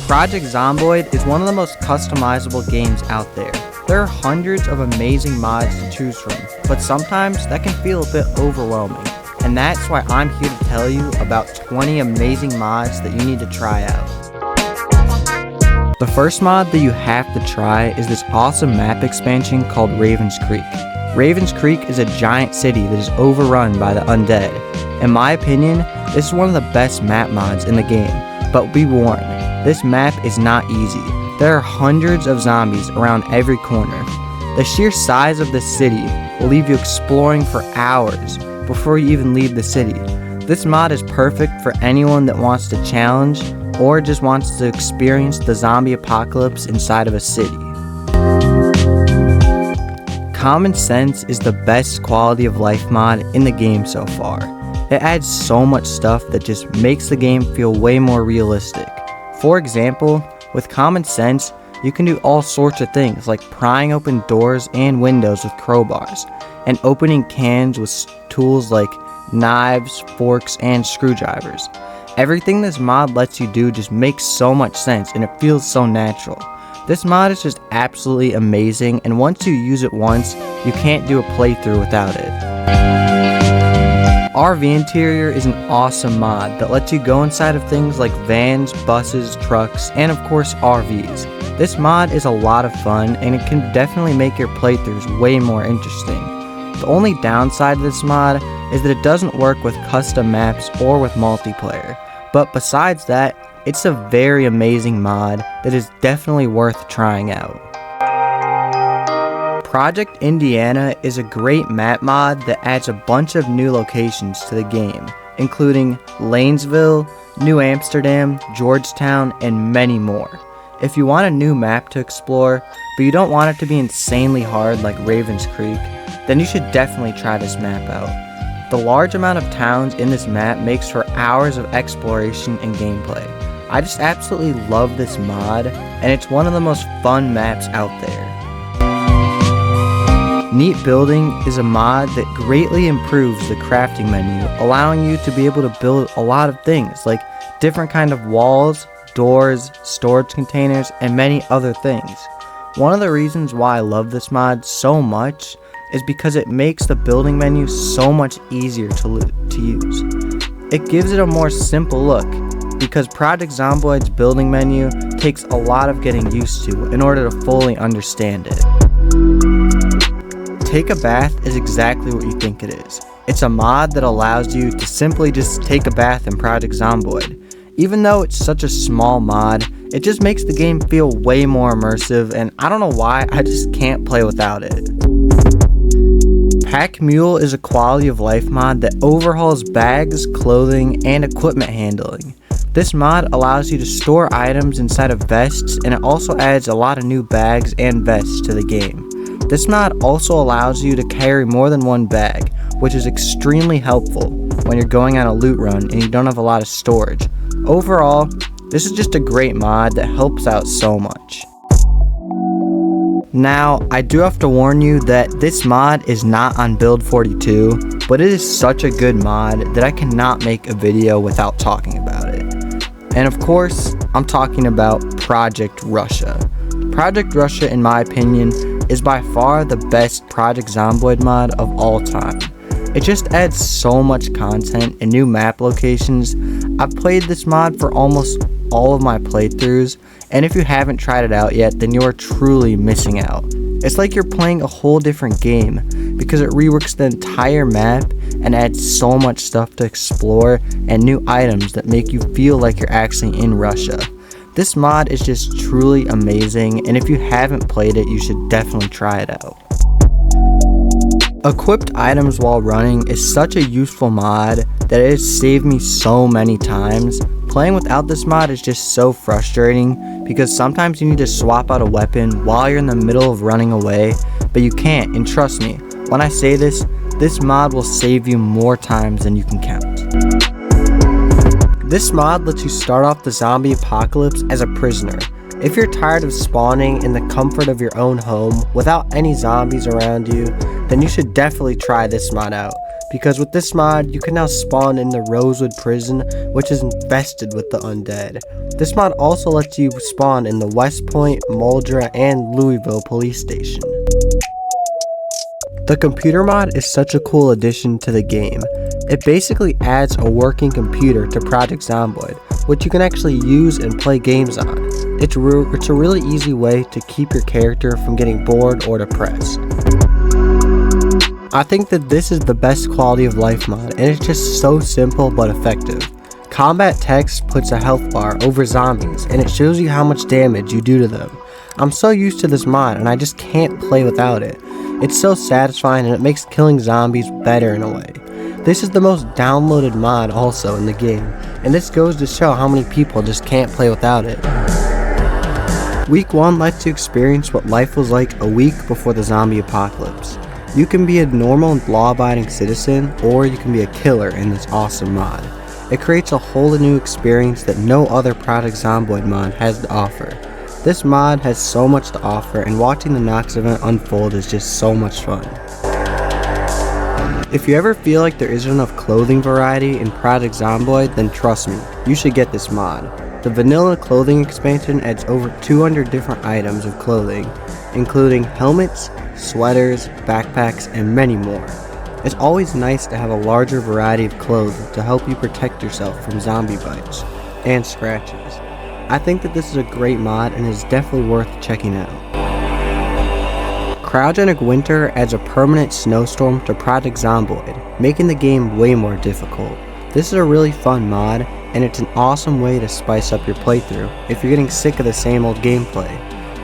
Project Zomboid is one of the most customizable games out there. There are hundreds of amazing mods to choose from, but sometimes that can feel a bit overwhelming. And that's why I'm here to tell you about 20 amazing mods that you need to try out. The first mod that you have to try is this awesome map expansion called Raven's Creek. Raven's Creek is a giant city that is overrun by the undead. In my opinion, this is one of the best map mods in the game, but be warned, this map is not easy. There are hundreds of zombies around every corner. The sheer size of this city will leave you exploring for hours before you even leave the city. This mod is perfect for anyone that wants to challenge or just wants to experience the zombie apocalypse inside of a city. Common Sense is the best quality of life mod in the game so far. It adds so much stuff that just makes the game feel way more realistic. For example, with Common Sense, you can do all sorts of things like prying open doors and windows with crowbars, and opening cans with tools like knives, forks, and screwdrivers. Everything this mod lets you do just makes so much sense and it feels so natural. This mod is just absolutely amazing, and once you use it once, you can't do a playthrough without it. RV Interior is an awesome mod that lets you go inside of things like vans, buses, trucks, and of course RVs. This mod is a lot of fun and it can definitely make your playthroughs way more interesting. The only downside to this mod is that it doesn't work with custom maps or with multiplayer, but besides that, it's a very amazing mod that is definitely worth trying out. Project Indiana is a great map mod that adds a bunch of new locations to the game, including Lanesville, New Amsterdam, Georgetown, and many more. If you want a new map to explore, but you don't want it to be insanely hard like Raven's Creek, then you should definitely try this map out. The large amount of towns in this map makes for hours of exploration and gameplay. I just absolutely love this mod, and it's one of the most fun maps out there. Neat Building is a mod that greatly improves the crafting menu, allowing you to be able to build a lot of things like different kind of walls, doors, storage containers, and many other things. One of the reasons why I love this mod so much is because it makes the building menu so much easier to use. It gives it a more simple look, because Project Zomboid's building menu takes a lot of getting used to in order to fully understand it. Take a Bath is exactly what you think it is. It's a mod that allows you to simply just take a bath in Project Zomboid. Even though it's such a small mod, it just makes the game feel way more immersive, and I don't know why, I just can't play without it. Pack Mule is a quality of life mod that overhauls bags, clothing, and equipment handling. This mod allows you to store items inside of vests, and it also adds a lot of new bags and vests to the game. This mod also allows you to carry more than one bag, which is extremely helpful when you're going on a loot run and you don't have a lot of storage. Overall, this is just a great mod that helps out so much. Now, I do have to warn you that this mod is not on B42, but it is such a good mod that I cannot make a video without talking about it. And of course, I'm talking about Project Russia. Project Russia, in my opinion, is by far the best Project Zomboid mod of all time. It just adds so much content and new map locations. I've played this mod for almost all of my playthroughs, and if you haven't tried it out yet, then you are truly missing out. It's like you're playing a whole different game because it reworks the entire map and adds so much stuff to explore and new items that make you feel like you're actually in Russia. This mod is just truly amazing, and if you haven't played it, you should definitely try it out. Equipped items while running is such a useful mod that it has saved me so many times. Playing without this mod is just so frustrating because sometimes you need to swap out a weapon while you're in the middle of running away, but you can't, and trust me, when I say this mod will save you more times than you can count. This mod lets you start off the zombie apocalypse as a prisoner. If you're tired of spawning in the comfort of your own home without any zombies around you, then you should definitely try this mod out, because with this mod, you can now spawn in the Rosewood prison, which is infested with the undead. This mod also lets you spawn in the West Point, Muldra, and Louisville police station. The computer mod is such a cool addition to the game. It basically adds a working computer to Project Zomboid, which you can actually use and play games on. It's a really easy way to keep your character from getting bored or depressed. I think that this is the best quality of life mod, and it's just so simple but effective. Combat text puts a health bar over zombies, and it shows you how much damage you do to them. I'm so used to this mod, and I just can't play without it. It's so satisfying, and it makes killing zombies better in a way. This is the most downloaded mod also in the game, and this goes to show how many people just can't play without it. Week 1 lets you experience what life was like a week before the zombie apocalypse. You can be a normal law-abiding citizen, or you can be a killer in this awesome mod. It creates a whole new experience that no other Project Zomboid mod has to offer. This mod has so much to offer, and watching the Nox event unfold is just so much fun. If you ever feel like there isn't enough clothing variety in Project Zomboid, then trust me, you should get this mod. The vanilla clothing expansion adds over 200 different items of clothing, including helmets, sweaters, backpacks, and many more. It's always nice to have a larger variety of clothing to help you protect yourself from zombie bites and scratches. I think that this is a great mod and is definitely worth checking out. Cryogenic Winter adds a permanent snowstorm to Project Zomboid, making the game way more difficult. This is a really fun mod, and it's an awesome way to spice up your playthrough if you're getting sick of the same old gameplay.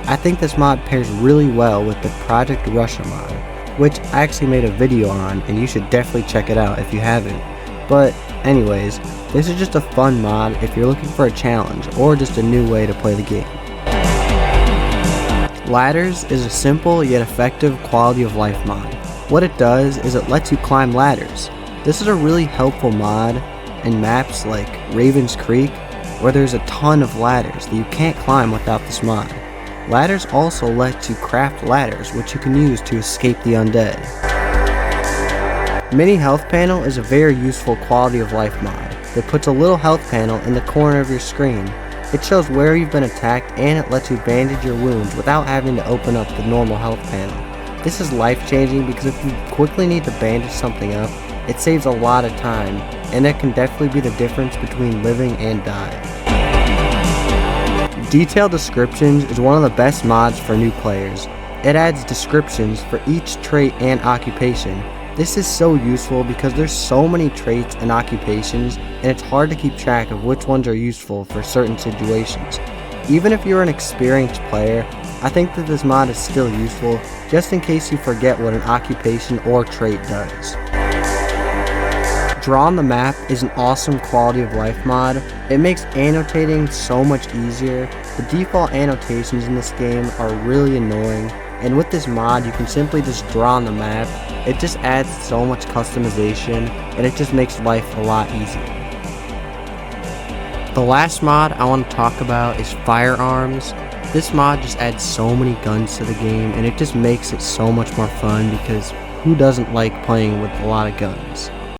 I think this mod pairs really well with the Project Russia mod, which I actually made a video on, and you should definitely check it out if you haven't. But anyways, this is just a fun mod if you're looking for a challenge or just a new way to play the game. Ladders is a simple yet effective quality of life mod. What it does is it lets you climb ladders. This is a really helpful mod in maps like Raven's Creek, where there's a ton of ladders that you can't climb without this mod. Ladders also let you craft ladders, which you can use to escape the undead. Mini Health Panel is a very useful quality of life mod that puts a little health panel in the corner of your screen. It shows where you've been attacked, and it lets you bandage your wounds without having to open up the normal health panel. This is life-changing because if you quickly need to bandage something up, it saves a lot of time, and that can definitely be the difference between living and dying. Detailed Descriptions is one of the best mods for new players. It adds descriptions for each trait and occupation. This is so useful because there's so many traits and occupations, and it's hard to keep track of which ones are useful for certain situations. Even if you're an experienced player, I think that this mod is still useful, just in case you forget what an occupation or trait does. Draw on the Map is an awesome quality of life mod. It makes annotating so much easier. The default annotations in this game are really annoying, and with this mod you can simply just draw on the map. It just adds so much customization, and it just makes life a lot easier. The last mod I want to talk about is Firearms. This mod just adds so many guns to the game, and it just makes it so much more fun because who doesn't like playing with a lot of guns?